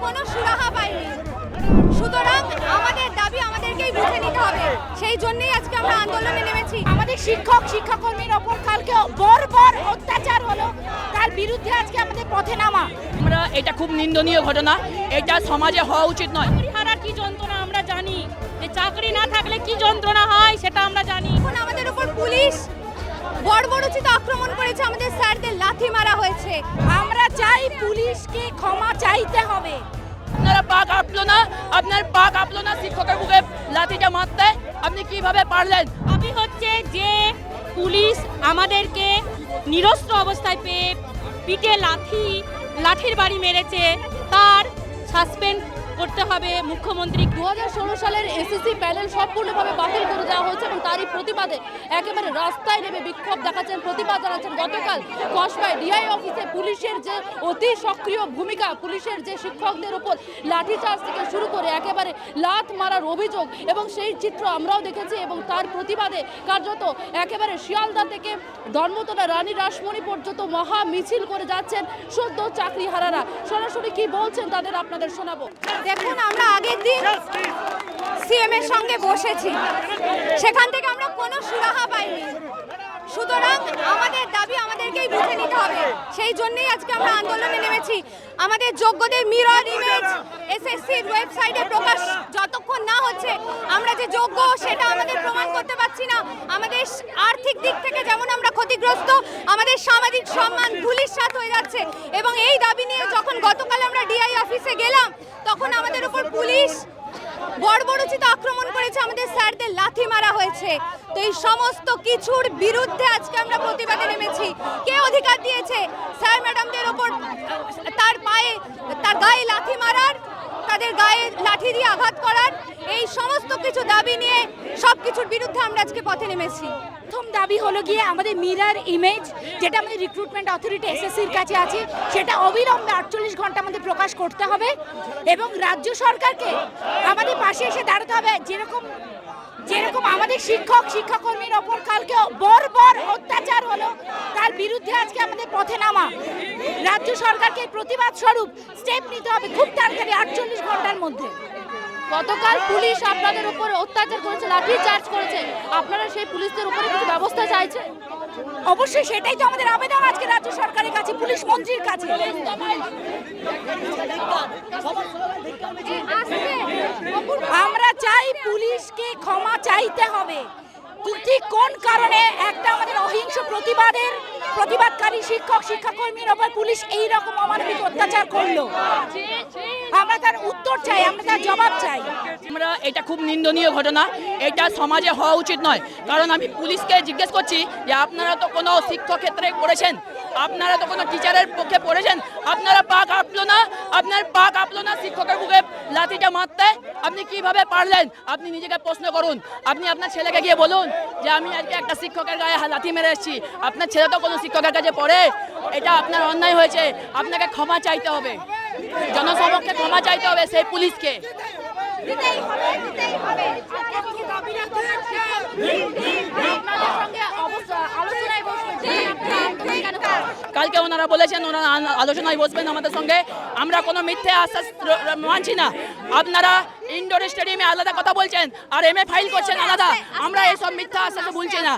কোনো সুরাহা পাইনি। সুতরাং আমাদের দাবি আমাদেরকেই বুঝে নিতে হবে। সেই জন্যই আজকে আমরা আন্দোলনে নেমেছি। আমাদের শিক্ষাকর্মীর ওপর কালকে বর্বর অত্যাচার হলো, তার বিরুদ্ধে আজকে আমাদের পথে নামা। আমরা এটা খুব নিন্দনীয় ঘটনা, এটা সমাজে হওয়া উচিত নয়। হারার কি যন্ত্রণা আমরা জানি, যে চাকরি না থাকলে কি যন্ত্রণা হয় সেটা আমরা জানি। এখন আমাদের উপর পুলিশ বর্বরোচিত আক্রমণ করেছে, আমাদের স্যারদের লাথি মারা হয়েছে। আমরা চাই পুলিশকে ক্ষমা চাইতে হবে। আপনারা পা কাঁপলো না, আপনার পা কাঁপলো না শিক্ষকের মুখে লাঠিটা মারতে? আপনি কিভাবে পারলেন? দাবি হচ্ছে যে পুলিশ আমাদেরকে নিরস্ত্র অবস্থায় পেয়ে পিঠে লাঠির বাড়ি মেরেছে, তার সাসপেন্ড করতে হবে মুখ্যমন্ত্রী। 2016 সালের এসএসসি প্যানেল সম্পূর্ণভাবে বাতিল করে দেওয়া হয়েছে এবং তারই প্রতিবাদে একেবারে রাস্তায় নেমে বিক্ষোভ দেখাচ্ছেন, প্রতিবাদ জানাচ্ছেন। গতকাল কসবায় ডিআই অফিসে পুলিশের যে অতি সক্রিয় ভূমিকা, পুলিশের যে শিক্ষকদের উপর লাঠিচার্জ থেকে শুরু করে একেবারে লাথ মারার অভিযোগ, এবং সেই চিত্র আমরাও দেখেছি। এবং তার প্রতিবাদে কার্যত একেবারে শিয়ালদা থেকে ধর্মতলা রানী রাসমণি পর্যন্ত মহা মিছিল করে যাচ্ছেন সদ্য চাকরিহারারা। সরাসরি কি বলছেন তাদের আপনাদের শোনাবো। দেখুন, আমরা আগের দিন সিএম এর সঙ্গে বসেছি, সেখান থেকে আমরা কোনো সুরাহা পাইনি। সুতরাং আমাদের দাবি আমাদেরকেই বুঝে নিতে হবে। সেই জন্যই আজকে আমরা আন্দোলনে নেমেছি। আমাদের যোগ্যদের মিরর ইমেজ এসএসসির ওয়েবসাইটে প্রকাশ যতক্ষণ না হচ্ছে, আমরা যে যোগ্য সেটা আমাদের প্রমাণ করতে পারছি না। আমাদের আর্থিক দিক থেকে যেমন আমরা ক্ষতিগ্রস্ত, আমাদের সামাজিক সম্মান ধূলিসাৎ হয়ে যাচ্ছে। এবং এই দাবি নিয়ে যখন গতকাল আমরা ডিআই অফিসে গেলাম, তখন আমাদের উপর পুলিশ বর্বরোচিত আক্রমণ করেছে, আমাদের স্যারদের লাথি মারা হয়েছে। তো এই সমস্ত কিছুর বিরুদ্ধে আজকে আমরা প্রতিবাদে নেমেছি। কে অধিকার দিয়েছে স্যার ম্যাডামদের ওপর তার গায়ে লাথি মারার, তাদের গায়ে লাঠি দিয়ে আঘাত করার? এই সমস্ত কিছু দাবি নিয়ে সবকিছুর বিরুদ্ধে আমরা আজকে পথে নেমেছি। প্রথম দাবি হলো গিয়ে আমাদের মিরর ইমেজ, যেটা আমাদের রিক্রুটমেন্ট অথরিটি এসএসসির কাছে আছে, সেটা অবিলম্বে 48 ঘন্টার মধ্যে প্রকাশ করতে হবে। এবং রাজ্য সরকারকে আমাদের পাশে এসে দাঁড়াতে হবে। যেরকম আমাদের শিক্ষাকর্মীর ওপর কালকে বর্বর অত্যাচার হলো, তার বিরুদ্ধে আজকে আমাদের পথে নামা। রাজ্য সরকারকে প্রতিবাদ স্বরূপ স্টেপ নিতে হবে খুব তাড়াতাড়ি, 48 ঘন্টার মধ্যে। গতকাল পুলিশ আপনাদের উপর অত্যাচার করেছে, লাঠি চার্জ করেছে, আপনারা সেই পুলিশদের উপরে কিছু ব্যবস্থা চাইছেন? অবশ্যই সেটাই তো আমাদের আবেদন আজকে রাজ্য সরকারের কাছে, পুলিশ মন্ত্রীর কাছে। আমরা চাই পুলিশকে ক্ষমা চাইতে হবে। ঠিক কোন কারণে একটা আমাদের অহিংস প্রতিবাদকারী শিক্ষাকর্মীর ওপর পুলিশ এই রকম অমানবিক অত্যাচার করলো? আমরা তার উত্তর চাই, আমরা তার জবাব চাই। আমরা এটা খুব নিন্দনীয় ঘটনা, এটা সমাজে হওয়া উচিত নয়। কারণ আমি পুলিশকে জিজ্ঞেস করছি যে আপনারা তো কোনো শিক্ষক ক্ষেত্রে পড়েছেন, আপনারা তো কোনো টিচারের পক্ষে পড়েছেন, আপনারা পা কাঁপলো না, আপনার পা কাঁপলো না শিক্ষকের মুখে লাঠিটা মারতে? আপনি কিভাবে পারলেন? আপনি নিজেকে প্রশ্ন করুন। আপনি আপনার ছেলেকে গিয়ে বলুন যে আমি আজকে একটা শিক্ষকের গায়ে লাথি মেরে এসেছি। আপনার ছেলে তো কোনো শিক্ষকের কাছে পড়ে? এটা আপনার অন্যায় হয়েছে, আপনাকে ক্ষমা চাইতে হবে, জনসমক্ষে ক্ষমা চাইতে হবে সেই পুলিশকে। কালকে ওনারা বলেছেন ওনারা আলোচনায় বসবেন আমাদের সঙ্গে। আমরা কোনো মিথ্যে আশ্বাস মানছি না। আপনারা ইনডোর স্টেডিয়ামে আলাদা কথা বলছেন আর এমএ ফাইল করছেন আলাদা। আমরা এইসব মিথ্যা আশ্বাসে ভুলছি না।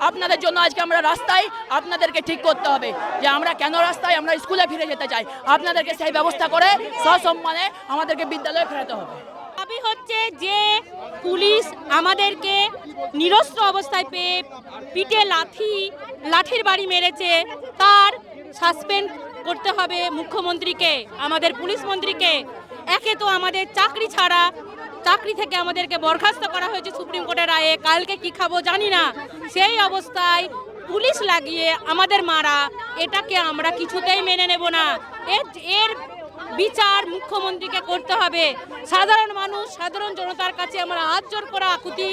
আপনাদের জন্য আজকে আমরা রাস্তায়, আপনাদেরকে ঠিক করতে হবে যে আমরা কেন রাস্তায়, আমরা স্কুলে ফিরে যেতে চাই। আপনাদেরকে সেই ব্যবস্থা করে সসম্মানে আমাদেরকে বিদ্যালয়ে ফেরাতে হবে। দাবি হচ্ছে যে পুলিশ আমাদেরকে নিরস্ত্র অবস্থায় পেয়ে পিঠে লাঠির বাড়ি মেরেছে, তার সাসপেন্ড করতে হবে মুখ্যমন্ত্রীকে, আমাদের পুলিশ মন্ত্রীকে। একে তো আমাদের চাকরি থেকে আমাদেরকে বরখাস্ত করা হয়েছে সুপ্রিম কোর্টের রায়ে, কালকে কি খাবো জানি না। সেই অবস্থায় পুলিশ লাগিয়ে আমাদের মারা, এটাকে আমরা কিছুতেই মেনে নেব না। এর বিচার মুখ্যমন্ত্রীকে করতে হবে। সাধারণ মানুষ, সাধারণ জনতার কাছে আমরা হাত জোর করা আকুতি,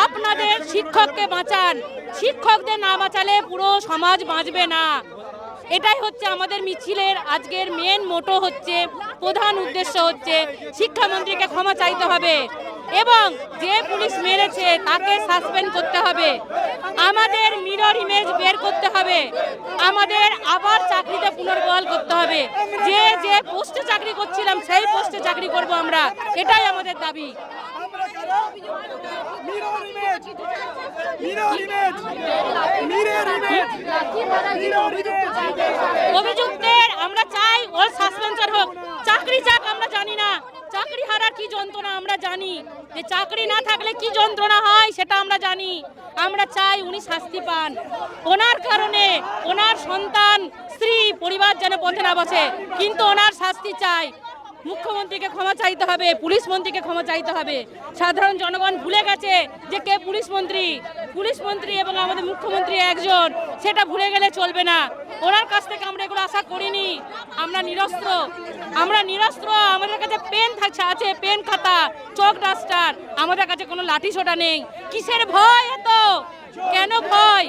আপনাদের শিক্ষককে বাঁচান। শিক্ষকদের না বাঁচালে পুরো সমাজ বাঁচবে না। এটাই হচ্ছে আমাদের মিছিলের আজকের মেন মোটো, হচ্ছে প্রধান উদ্দেশ্য হচ্ছে শিক্ষামন্ত্রীকে ক্ষমা চাইতে হবে এবং যে পুলিশ মেরেছে তাকে সাসপেন্ড করতে হবে। আমাদের মিরর ইমেজ বের করতে হবে, আমাদের আবার চাকরিতে পুনর্বহাল করতে হবে। যে পোস্টে চাকরি করছে সেই পোস্টে চাকরি করব আমরা, এটাই আমাদের দাবি। অভিযুক্তের আমরা চাই ওর সাসপেনশন হোক, চাকরি চাক আমরা জানি না, চাকরি হারার কি যন্ত্রণা আমরা জানি, যে চাকরি না থাকলে কি যন্ত্রণা হয় সেটা আমরা জানি। আমরা চাই উনি শাস্তি পান, ওনার কারণে ওনার সন্তান স্ত্রী পরিবার যেন পথে না বসে, কিন্তু ওনার শাস্তি চাই। মুখ্যমন্ত্রীকে ক্ষমা চাইতে হবে, পুলিশ মন্ত্রীকে ক্ষমা চাইতে হবে। সাধারণ জনগণ ভুলে গেছে যে কে পুলিশ মন্ত্রী এবং আমাদের মুখ্যমন্ত্রী একজন, সেটা ভুলে গেলে চলবে না। ওনার কাছ থেকে আমরা এগুলো আশা করিনি। আমরা নিরস্ত্র, আমাদের কাছে পেন আছে, পেন খাতা, চক ডাস্টার, আমাদের কাছে কোনো লাঠি সোটা নেই। কিসের ভয় এত? কেন ভয়?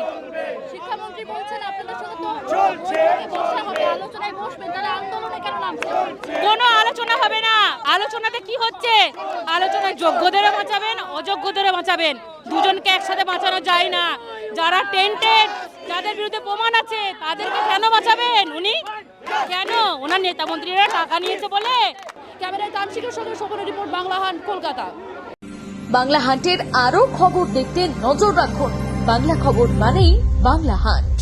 শিক্ষামন্ত্রী বলছেন আপনাদের সাথে তো বসা হবে, আলোচনায় বসবেন, তাহলে আন্দোলনে কেন নামছেন? কোনো আলোচনা হবে না। আলোচনাতে কি হচ্ছে? আলোচনায় যোগ্যদেরও বাঁচাবেন, অযোগ্যদেরও বাঁচাবেন, দুজনকে একসাথে বাঁচানো যায় না। যারা টেন্টেড, যাদের বিরুদ্ধে প্রমাণ আছে, তাদেরকে কেন বাঁচাবেন উনি? কেন? ওনার নেতা মন্ত্রীরা টাকা নিয়েছে বলে? ক্যামেরায় তানসিকের সঙ্গে শোভনের রিপোর্ট, বাংলা হান, কলকাতা। বাংলা হান্টের আরও খবর দেখতে নজর রাখুন। বাংলা খবর মানেই বাংলা হান্ট।